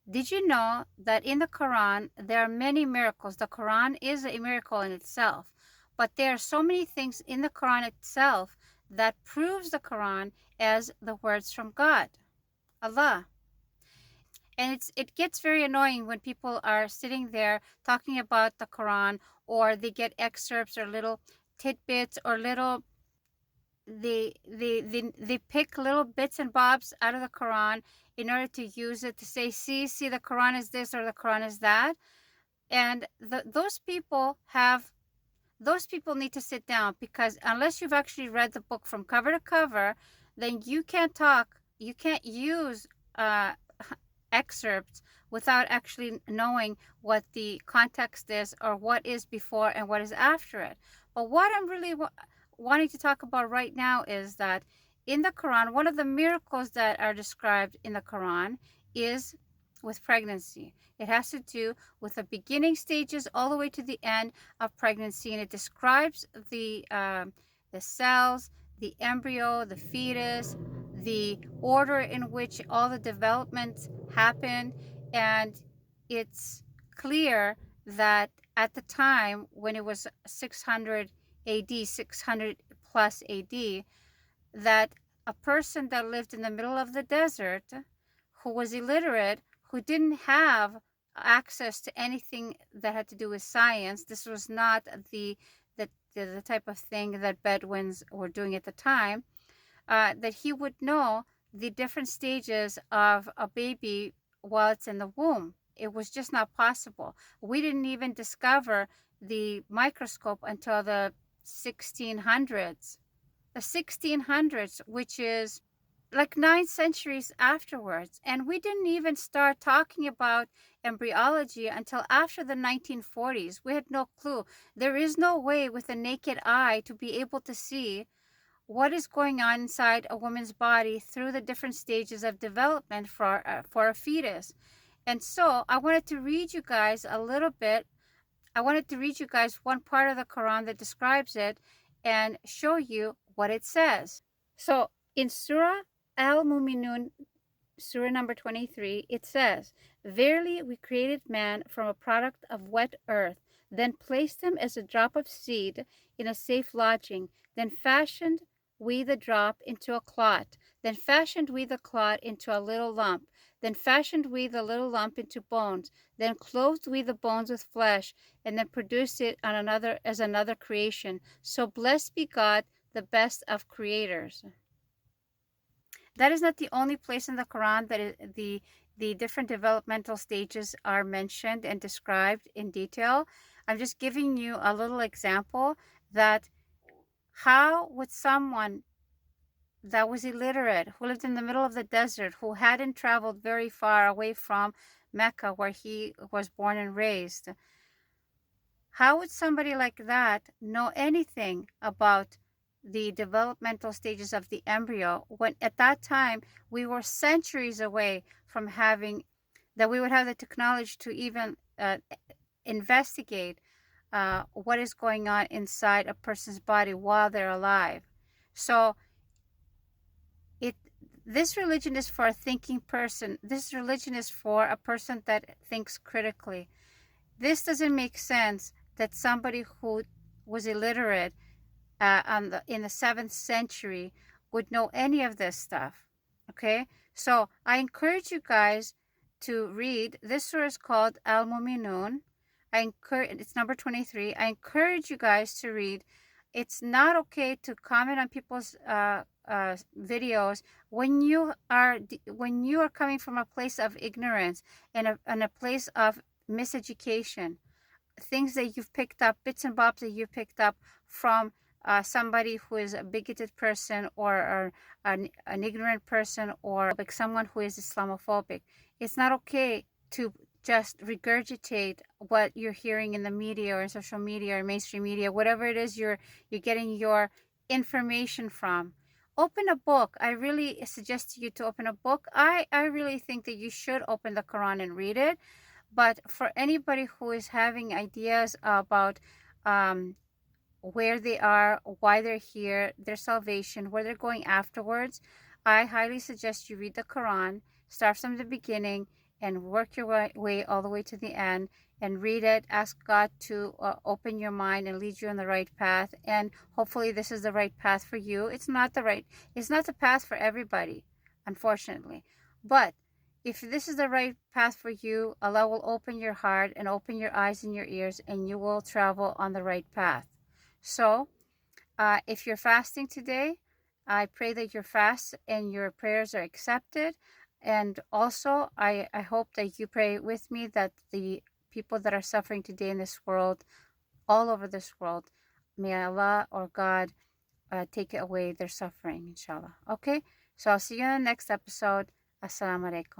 Did you know that in the Quran there are many miracles? The Quran is a miracle in itself, but there are so many things in the Quran itself that proves the Quran as the words from God, Allah. And it gets very annoying when people are sitting there talking about the Quran, or they get excerpts or little tidbits or little they pick little bits and bobs out of the Quran in order to use it to say, see, the Quran is this or the Quran is that. And those people need to sit down, because unless you've actually read the book from cover to cover, then you can't use uh, excerpts without actually knowing what the context is, or what is before and what is after it. But what I'm really wanting to talk about right now is that in the Quran, one of the miracles that are described in the Quran is with pregnancy. It has to do with the beginning stages all the way to the end of pregnancy, and it describes the cells, the embryo, the fetus, the order in which all the developments happen. And it's clear that at the time when it was 600 AD, 600 plus AD, that a person that lived in the middle of the desert, who was illiterate, who didn't have access to anything that had to do with science, this was not the type of thing that Bedouins were doing at the time, that he would know the different stages of a baby while it's in the womb. It was just not possible. We didn't even discover the microscope until the 1600s. The 1600s, which is like 9 centuries afterwards. And we didn't even start talking about embryology until after the 1940s. We had no clue. There is no way with the naked eye to be able to see what is going on inside a woman's body through the different stages of development for a fetus. And so I wanted to read you guys a little bit. I wanted to read you guys one part of the Quran that describes it and show you what it says. So in Surah Al-Muminun, Surah number 23, it says, "Verily we created man from a product of wet earth, then placed him as a drop of seed in a safe lodging, then fashioned we the drop into a clot, then fashioned we the clot into a little lump, then fashioned we the little lump into bones, then clothed we the bones with flesh, and then produced it on another as another creation. So blessed be God, the best of creators." That is not the only place in the Quran that the different developmental stages are mentioned and described in detail. I'm just giving you a little example that how would someone that was illiterate, who lived in the middle of the desert, who hadn't traveled very far away from Mecca, where he was born and raised, how would somebody like that know anything about the developmental stages of the embryo, when at that time we were centuries away from having that we would have the technology to even investigate what is going on inside a person's body while they're alive? So it this religion is for a thinking person. This religion is for a person that thinks critically. This doesn't make sense that somebody who was illiterate in the 7th century would know any of this stuff. Okay, so I encourage you guys to read. This surah is called Al-Muminun. It's number 23. I encourage you guys to read. It's not okay to comment on people's videos when you are coming from a place of ignorance and a place of miseducation. Things that you've picked up, bits and bobs that you picked up from somebody who is a bigoted person, or an ignorant person, or like someone who is Islamophobic. It's not okay to just regurgitate what you're hearing in the media or in social media or mainstream media, whatever it is you're getting your information from. Open a book. I really suggest to you to open a book. I really think that you should open the Quran and read it. But for anybody who is having ideas about where they are, why they're here, their salvation, where they're going afterwards, I highly suggest you read the Quran, start from the beginning, and work your way all the way to the end and read it. Ask God to open your mind and lead you on the right path. And hopefully this is the right path for you. It's not the path for everybody, unfortunately. But if this is the right path for you, Allah will open your heart and open your eyes and your ears, and you will travel on the right path. So, if you're fasting today, I pray that your fast and your prayers are accepted. And also, I hope that you pray with me that the people that are suffering today in this world, all over this world, may Allah or God take away their suffering, inshallah. Okay? So I'll see you in the next episode. Assalamu alaikum.